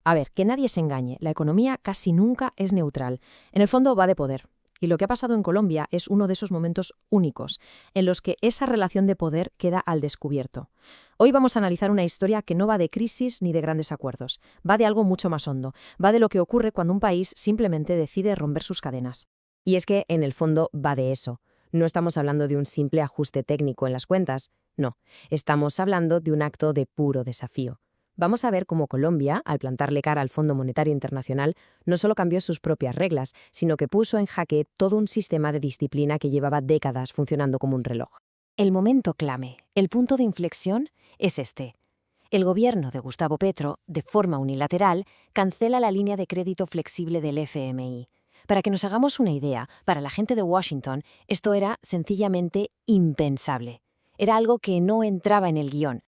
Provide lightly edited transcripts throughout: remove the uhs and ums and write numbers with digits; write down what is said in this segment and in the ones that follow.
A ver, que nadie se engañe, la economía casi nunca es neutral. En el fondo va de poder. Y lo que ha pasado en Colombia es uno de esos momentos únicos, en los que esa relación de poder queda al descubierto. Hoy vamos a analizar una historia que no va de crisis ni de grandes acuerdos, va de algo mucho más hondo, va de lo que ocurre cuando un país simplemente decide romper sus cadenas. Y es que, en el fondo, va de eso. No estamos hablando de un simple ajuste técnico en las cuentas, no. Estamos hablando de un acto de puro desafío. Vamos a ver cómo Colombia, al plantarle cara al Fondo Monetario Internacional, no solo cambió sus propias reglas, sino que puso en jaque todo un sistema de disciplina que llevaba décadas funcionando como un reloj. El momento clave, el punto de inflexión, es este. El gobierno de Gustavo Petro, de forma unilateral, cancela la línea de crédito flexible del FMI. Para que nos hagamos una idea, para la gente de Washington, esto era sencillamente impensable. Era algo que no entraba en el guión.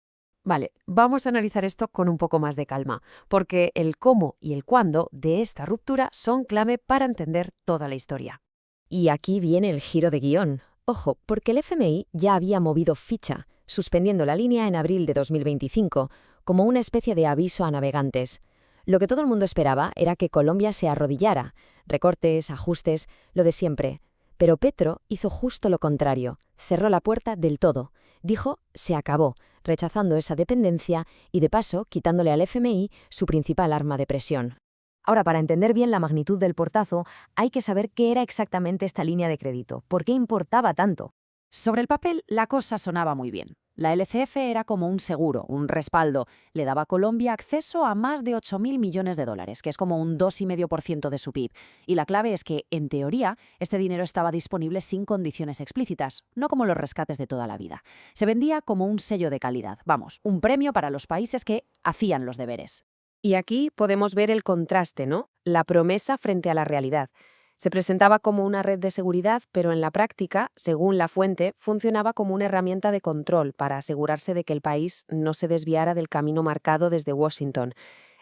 Vale, vamos a analizar esto con un poco más de calma, porque el cómo y el cuándo de esta ruptura son clave para entender toda la historia. Y aquí viene el giro de guión. Ojo, porque el FMI ya había movido ficha, suspendiendo la línea en abril de 2025, como una especie de aviso a navegantes. Lo que todo el mundo esperaba era que Colombia se arrodillara, recortes, ajustes, lo de siempre. Pero Petro hizo justo lo contrario, cerró la puerta del todo. Dijo, se acabó, rechazando esa dependencia y, de paso, quitándole al FMI su principal arma de presión. Ahora, para entender bien la magnitud del portazo, hay que saber qué era exactamente esta línea de crédito, por qué importaba tanto. Sobre el papel, la cosa sonaba muy bien. La LCF era como un seguro, un respaldo. Le daba a Colombia acceso a más de 8.000 millones de dólares, que es como un 2,5% de su PIB. Y la clave es que, en teoría, este dinero estaba disponible sin condiciones explícitas, no como los rescates de toda la vida. Se vendía como un sello de calidad, vamos, un premio para los países que hacían los deberes. Y aquí podemos ver el contraste, ¿no? La promesa frente a la realidad. Se presentaba como una red de seguridad, pero en la práctica, según la fuente, funcionaba como una herramienta de control para asegurarse de que el país no se desviara del camino marcado desde Washington.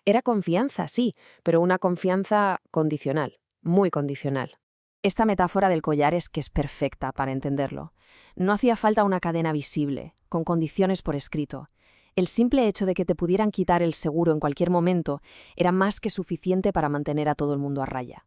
Era confianza, sí, pero una confianza condicional, muy condicional. Esta metáfora del collar es que es perfecta para entenderlo. No hacía falta una cadena visible, con condiciones por escrito. El simple hecho de que te pudieran quitar el seguro en cualquier momento era más que suficiente para mantener a todo el mundo a raya.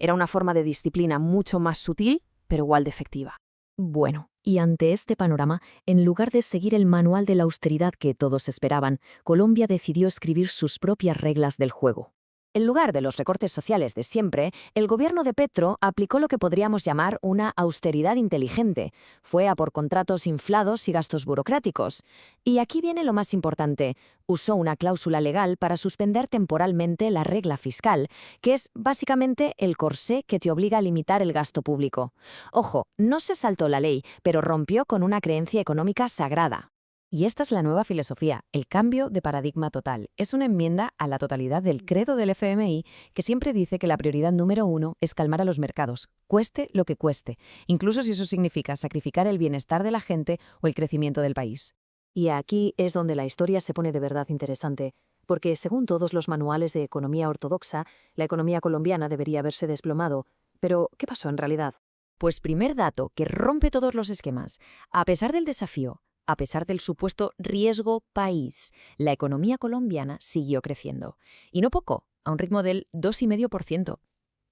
Era una forma de disciplina mucho más sutil, pero igual de efectiva. Bueno, y ante este panorama, en lugar de seguir el manual de la austeridad que todos esperaban, Colombia decidió escribir sus propias reglas del juego. En lugar de los recortes sociales de siempre, el gobierno de Petro aplicó lo que podríamos llamar una austeridad inteligente. Fue a por contratos inflados y gastos burocráticos. Y aquí viene lo más importante. Usó una cláusula legal para suspender temporalmente la regla fiscal, que es básicamente el corsé que te obliga a limitar el gasto público. Ojo, no se saltó la ley, pero rompió con una creencia económica sagrada. Y esta es la nueva filosofía, el cambio de paradigma total. Es una enmienda a la totalidad del credo del FMI que siempre dice que la prioridad número 1 es calmar a los mercados, cueste lo que cueste, incluso si eso significa sacrificar el bienestar de la gente o el crecimiento del país. Y aquí es donde la historia se pone de verdad interesante, porque según todos los manuales de economía ortodoxa, la economía colombiana debería haberse desplomado. Pero, ¿qué pasó en realidad? Pues primer dato que rompe todos los esquemas. A pesar del desafío, a pesar del supuesto riesgo país, la economía colombiana siguió creciendo. Y no poco, a un ritmo del 2,5%.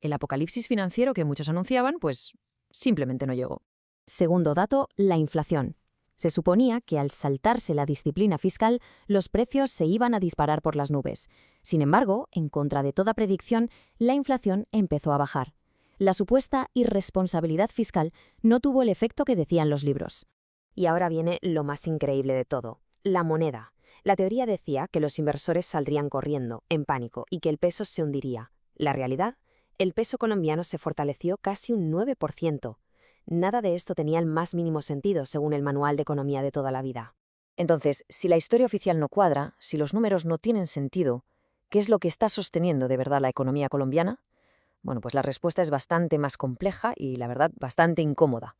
El apocalipsis financiero que muchos anunciaban, pues simplemente no llegó. Segundo dato, la inflación. Se suponía que al saltarse la disciplina fiscal, los precios se iban a disparar por las nubes. Sin embargo, en contra de toda predicción, la inflación empezó a bajar. La supuesta irresponsabilidad fiscal no tuvo el efecto que decían los libros. Y ahora viene lo más increíble de todo, la moneda. La teoría decía que los inversores saldrían corriendo, en pánico, y que el peso se hundiría. La realidad, el peso colombiano se fortaleció casi un 9%. Nada de esto tenía el más mínimo sentido según el manual de economía de toda la vida. Entonces, si la historia oficial no cuadra, si los números no tienen sentido, ¿qué es lo que está sosteniendo de verdad la economía colombiana? Bueno, pues la respuesta es bastante más compleja y, la verdad, bastante incómoda.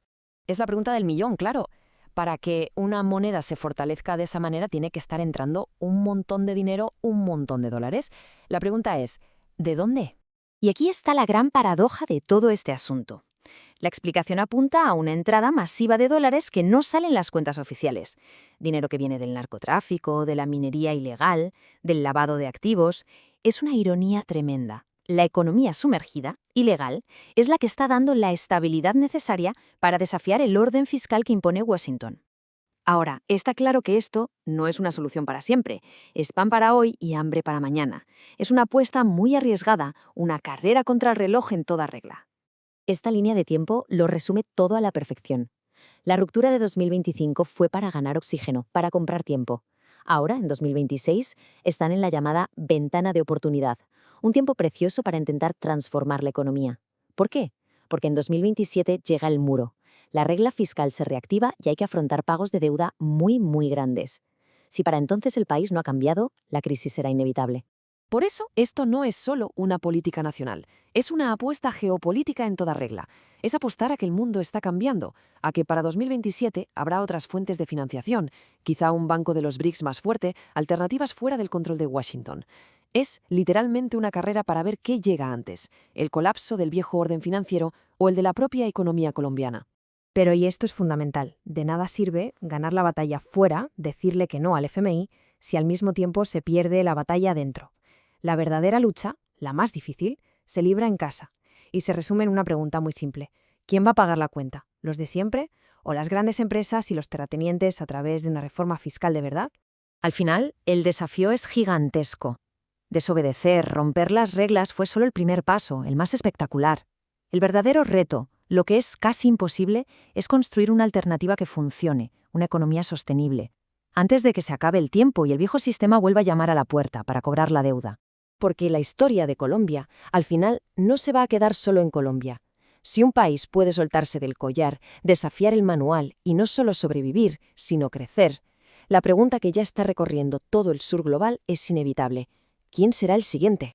Es la pregunta del millón, claro. Para que una moneda se fortalezca de esa manera tiene que estar entrando un montón de dinero, un montón de dólares. La pregunta es, ¿de dónde? Y aquí está la gran paradoja de todo este asunto. La explicación apunta a una entrada masiva de dólares que no sale en las cuentas oficiales. Dinero que viene del narcotráfico, de la minería ilegal, del lavado de activos. Es una ironía tremenda. La economía sumergida, ilegal, es la que está dando la estabilidad necesaria para desafiar el orden fiscal que impone Washington. Ahora, está claro que esto no es una solución para siempre. Es pan para hoy y hambre para mañana. Es una apuesta muy arriesgada, una carrera contra el reloj en toda regla. Esta línea de tiempo lo resume todo a la perfección. La ruptura de 2025 fue para ganar oxígeno, para comprar tiempo. Ahora, en 2026, están en la llamada ventana de oportunidad, un tiempo precioso para intentar transformar la economía. ¿Por qué? Porque en 2027 llega el muro. La regla fiscal se reactiva y hay que afrontar pagos de deuda muy grandes. Si para entonces el país no ha cambiado, la crisis será inevitable. Por eso, esto no es solo una política nacional, es una apuesta geopolítica en toda regla. Es apostar a que el mundo está cambiando, a que para 2027 habrá otras fuentes de financiación, quizá un banco de los BRICS más fuerte, alternativas fuera del control de Washington. Es literalmente una carrera para ver qué llega antes, el colapso del viejo orden financiero o el de la propia economía colombiana. Pero, y esto es fundamental, de nada sirve ganar la batalla fuera, decirle que no al FMI, si al mismo tiempo se pierde la batalla dentro. La verdadera lucha, la más difícil, se libra en casa y se resume en una pregunta muy simple. ¿Quién va a pagar la cuenta? ¿Los de siempre? ¿O las grandes empresas y los terratenientes a través de una reforma fiscal de verdad? Al final, el desafío es gigantesco. Desobedecer, romper las reglas fue solo el primer paso, el más espectacular. El verdadero reto, lo que es casi imposible, es construir una alternativa que funcione, una economía sostenible, antes de que se acabe el tiempo y el viejo sistema vuelva a llamar a la puerta para cobrar la deuda. Porque la historia de Colombia, al final, no se va a quedar solo en Colombia. Si un país puede soltarse del collar, desafiar el manual y no solo sobrevivir, sino crecer, la pregunta que ya está recorriendo todo el sur global es inevitable. ¿Quién será el siguiente?